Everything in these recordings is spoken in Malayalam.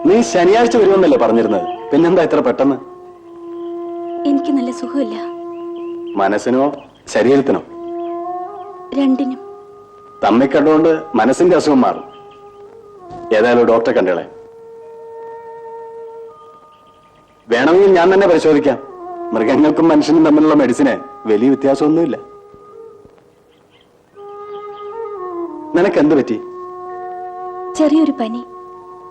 നീ ശനിയാഴ്ച വരുമെന്നല്ലേ പറഞ്ഞിരുന്നത്? പിന്നെന്താ ഇത്ര പെട്ടെന്ന്? എനിക്ക് നല്ല സുഖമില്ല. മനസ്സിനോ ശരീരത്തിനോ? രണ്ടിനും. തമ്മി കണ്ടുകൊണ്ട് മനസ്സിന്റെ അസുഖം മാറും. ഏതായാലും ഡോക്ടറെ കണ്ടേളെ. വേണമെങ്കിൽ ഞാൻ തന്നെ പരിശോധിക്കാം. മൃഗങ്ങൾക്കും മനുഷ്യനും തമ്മിലുള്ള മെഡിസിന് വലിയ വ്യത്യാസമൊന്നുമില്ല. നിനക്ക് എന്ത് പറ്റി? ചെറിയൊരു പനി.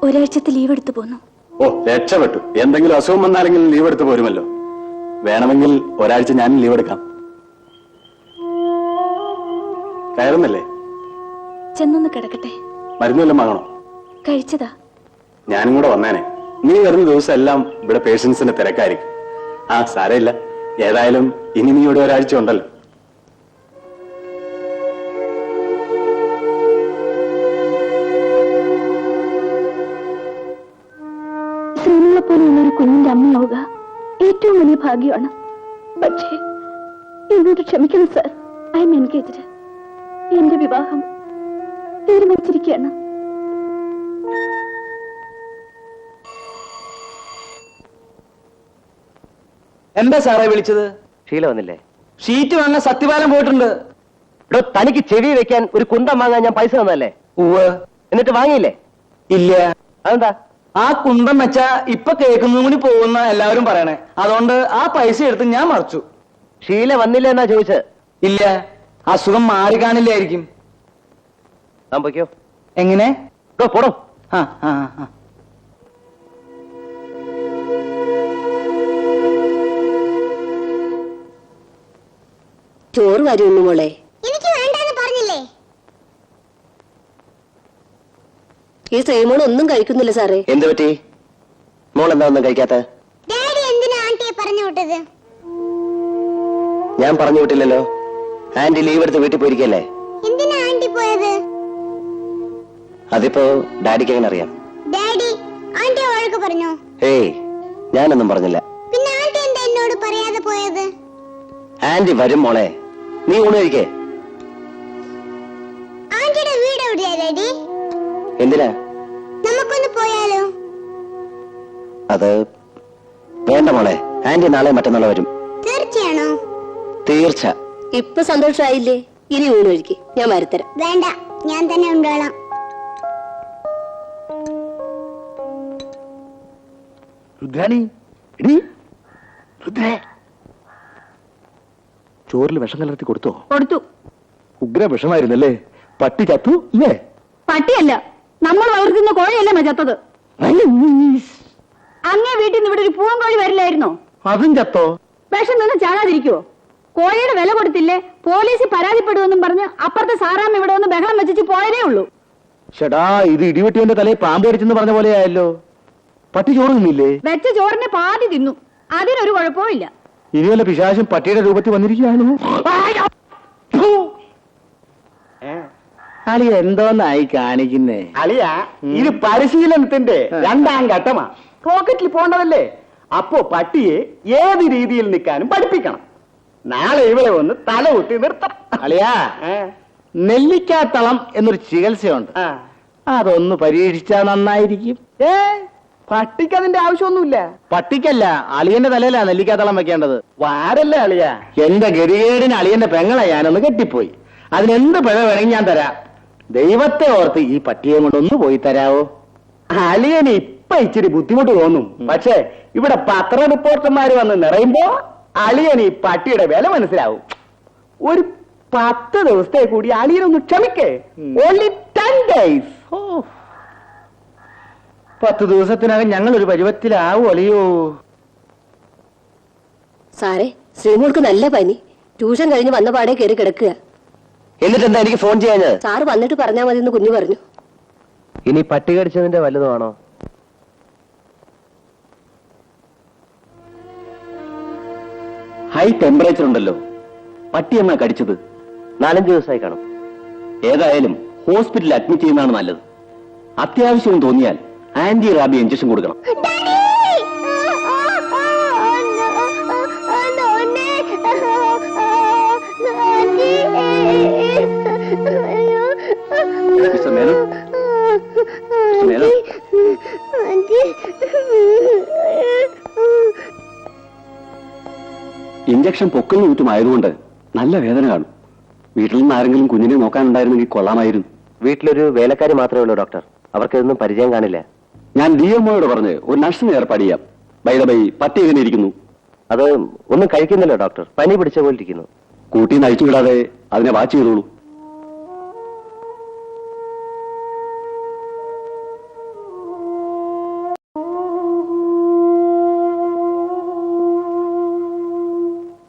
ഒരാഴ്ചത്തെ ലീവ് എടുത്തു പോന്നു. ഓ, രക്ഷപ്പെട്ടു. എന്തെങ്കിലും അസുഖം വന്നാലെങ്കിലും ലീവ് എടുത്ത് പോരുമല്ലോ. വേണമെങ്കിൽ ഒരാഴ്ച ഞാൻ ലീവ് എടുക്കാം. കയറുന്നില്ലേ? ചെന്നൊന്ന് കിടക്കട്ടെ. മരുന്നെല്ലാം വാങ്ങണോ? കഴിച്ചതാ. ഞാനും കൂടെ വന്നേനെ. നീ വരുന്ന ദിവസം എല്ലാം ഇവിടെ പേഷ്യൻസിന്റെ തിരക്കായിരിക്കും. ആ, സാരമില്ല. ഏതായാലും ഇനി നീ ഇവിടെ ഒരാഴ്ച ഉണ്ടല്ലോ. ശ്രീനികളെ പോലെയുള്ളൊരു കുഞ്ഞിന്റെ അമ്മയാവുക ഏറ്റവും വലിയ ഭാഗ്യമാണ്. പക്ഷേ എന്നോട് ക്ഷമിക്കണം സർ. I M engaged. എന്റെ വിവാഹം തീരുമാനിച്ചിരിക്കുകയാണ്. എന്താ സാറേ വിളിച്ചത്? ഷീല വന്നില്ലേ? ഷീറ്റ് വാങ്ങാൻ സത്യപാലം പോയിട്ടുണ്ട്. ഇവിടെ തനിക്ക് ചെവി വെക്കാൻ ഒരു കുന്തം വാങ്ങാൻ ഞാൻ പൈസ തന്നല്ലേ? ഉവ്വ്. എന്നിട്ട് വാങ്ങിയില്ലേ? ഇല്ല. അതെന്താ? ആ കുന്തം വെച്ചാ ഇപ്പൊ കേൾക്കുന്നതും കൂടി പോകുന്ന എല്ലാവരും പറയണേ. അതുകൊണ്ട് ആ പൈസ എടുത്ത് ഞാൻ മറച്ചു. ഷീല വന്നില്ല എന്നാ ചോദിച്ചത്? ഇല്ല, അസുഖം മാറി കാണില്ലായിരിക്കും. ഞാൻ പൊയ്ക്കോ. എങ്ങനെ? പോടോ. ആ ആ ആ ചോറ് വരുന്നു മോളെ. എനിക്ക് വേണ്ടെന്ന് പറഞ്ഞില്ലേ? ഈ ശ്രീമോൾ ഒന്നും കഴിക്കുന്നില്ല സാറേ. എന്ത് പറ്റി? മോൾ എന്താ ഒന്നും കഴിക്കാത്ത? ഡാഡി എന്തിനാ ആന്റിയെ പറഞ്ഞു വിട്ടത്? ഞാൻ പറഞ്ഞു വിട്ടില്ലല്ലോ. ആന്റി ലീവ് എടുത്ത് വീട്ടിൽ പോയിരിക്കല്ലേ? എന്തിനാ ആന്റി പോയത്? അതിപ്പോ ഡാഡിക്ക് എങ്ങനെ അറിയാം? ഡാഡി ആന്റി വഴക്ക് പറഞ്ഞോ? ഏയ്, ഞാനൊന്നും പറഞ്ഞില്ല. പിന്നെ ആന്റി എന്താ എന്നോട് പറയാതെ പോയത്? ആന്റി വരും മോളെ, നീ ഊണ് കഴിക്കേ. ആന്റിയുടെ വീട് എവിടെയാ ഡാഡി? എന്തിനാ? നമുക്കൊന്ന് പോയാലോ? അത് വേണ്ട മോളെ, ആന്റി നാളെ മറ്റന്നാളെ വരും. തീർച്ചയാണോ? തീർച്ച. ഇപ്പൊ സന്തോഷമായില്ലേ? ഇനി ഊണ് കഴിക്ക്, ഞാൻ വരുത്തരാം. വേണ്ട, ഞാൻ തന്നെ ഉണ്ടോളാം. രുദ്രാണി, ചോറിൽ വിഷം കലർത്തി കൊടുത്തോ? കൊടുത്തു. ഉഗ്ര വിഷമായിരുന്നല്ലേ? പട്ടി ചത്തു ഇല്ലേ? പട്ടിയല്ല, നമ്മൾ വളർത്തുന്ന കോഴിയല്ലേ ചത്തത്. അങ്ങേ വീട്ടിൽ നിന്ന് ഇവിടെ ഒരു പൂവൻ കോഴി വരില്ലായിരുന്നോ? അതും ചത്തോ? വിഷം നിന്ന് ചാകാതിരിക്കുവോ? കോഴിയുടെ വില കൊടുത്തില്ലേ, പോലീസിൽ പരാതിപ്പെടുമെന്നും പറഞ്ഞ് അപ്പുറത്തെ സാറാമ്മ ഇവിടെ ഒന്ന് ബഹളം വെച്ചിട്ട് പോയതേ ഉള്ളൂ. ചേടാ, ഇത് ഇടിവെട്ടിയവന്റെ തലയിൽ പാമ്പ് അടിച്ചെന്ന് പറഞ്ഞ പോലെ ആയല്ലോ. പട്ടി ചോറ് തിന്നില്ലേ? വെച്ച ചോറിന്റെ പാതി തിന്നു, അതിനൊരു കുഴപ്പവും ഇല്ല. ഇനി വല്ല പിശാചും പട്ടിയുടെ രൂപത്തിൽ വന്നിരിക്കുകയാണോ? അളിയ എന്തോന്നായി കാണിക്കുന്നേ? അളിയ, ഇത് പരിശീലനത്തിന്റെ 2ാം ഘട്ടമാ. പോക്കറ്റിൽ പോണ്ടതല്ലേ? അപ്പോ പട്ടിയെ ഏത് രീതിയിൽ നിൽക്കാനും പഠിപ്പിക്കണം. നാളെ ഇവിടെ വന്ന് തല കുത്തി നിർത്തണം. അളിയാ, നെല്ലിക്കാത്തളം എന്നൊരു ചികിത്സയുണ്ട്, അതൊന്ന് പരീക്ഷിച്ചാ നന്നായിരിക്കും. പട്ടിക്ക് അതിന്റെ ആവശ്യമൊന്നുമില്ല. പട്ടിക്കല്ല, അളിയന്റെ തലയിലാ നെല്ലിക്കാത്തളം വെക്കേണ്ടത്. വാരല്ലേ അളിയ? എന്റെ ഗതികേടിന് അളിയന്റെ പെങ്ങളെ ഞാനൊന്ന് കെട്ടിപ്പോയി. അതിനെന്ത് പിഴ വേണമെങ്കിൽ ഞാൻ തരാം. ദൈവത്തെ ഓർത്ത് ഈ പട്ടിയെ കൊണ്ടൊന്ന് പോയി തരാവോ? അളിയന് ഇപ്പൊ ഇച്ചിരി ബുദ്ധിമുട്ട് തോന്നും. പക്ഷേ ഇവിടെ പത്ര റിപ്പോർട്ടർമാര് വന്ന് നിറയുമ്പോ അളിയന് ഈ പട്ടിയുടെ വില മനസ്സിലാവും. ഒരു 10 ദിവസത്തെ കൂടി അളിയനൊന്ന് ക്ഷമിക്കേ. Only 10 days. 10 ദിവസത്തിനകം ഞങ്ങൾ ഒരു പരുവത്തിലാവോ അളിയോ? സാറേ, ശ്രീമോൾക്ക് നല്ല പനി. ട്യൂഷൻ കഴിഞ്ഞ് വന്ന പാടെ കയറി കിടക്കുക. എന്നിട്ട് എന്താ എനിക്ക് ഫോൺ ചെയ്യാഞ്ഞത്? സാറ് വന്നിട്ട് പറഞ്ഞാ മതി എന്ന് കുഞ്ഞു പറഞ്ഞു. ഇനി പട്ടി കടിച്ചതിന്റെ വല്ലതുമാണോ? ഹൈ ടെമ്പറേച്ചർ ഉണ്ടല്ലോ. പട്ടി എമ്മ കടിച്ചത് 4-5 ദിവസമായി കാണും. ഏതായാലും ഹോസ്പിറ്റലിൽ അഡ്മിറ്റ് ചെയ്യുന്നതാണ് നല്ലത്. അത്യാവശ്യം തോന്നിയാൽ ആന്റി റാബി ഇഞ്ചക്ഷൻ കൊടുക്കണം. Mister Menon, mister Menon, injection പൊക്കലിന് ചുറ്റുമായതുകൊണ്ട് നല്ല വേദന കാണും. വീട്ടിൽ നിന്ന് ആരെങ്കിലും കുഞ്ഞിനെ നോക്കാനുണ്ടായിരുന്നെങ്കിൽ കൊള്ളാമായിരുന്നു. വീട്ടിലൊരു വേലക്കാരി മാത്രമേ ഉള്ളൂ ഡോക്ടർ. അവർക്കിതൊന്നും പരിചയം കാണില്ല. ഞാൻ DMOയോട് പറഞ്ഞ് ഒരു നഴ്സിനെ ഏർപ്പാട് ചെയ്യാം. ബൈ പട്ടി എങ്ങനെ ഇരിക്കുന്നു? അത് ഒന്നും കഴിക്കുന്നില്ല ഡോക്ടർ. പനി പിടിച്ച പോലെ ഇരിക്കുന്നു. കൂട്ടി നയിച്ചു വിടാതെ അതിനെ വാച്ച് ചെയ്തോളൂ.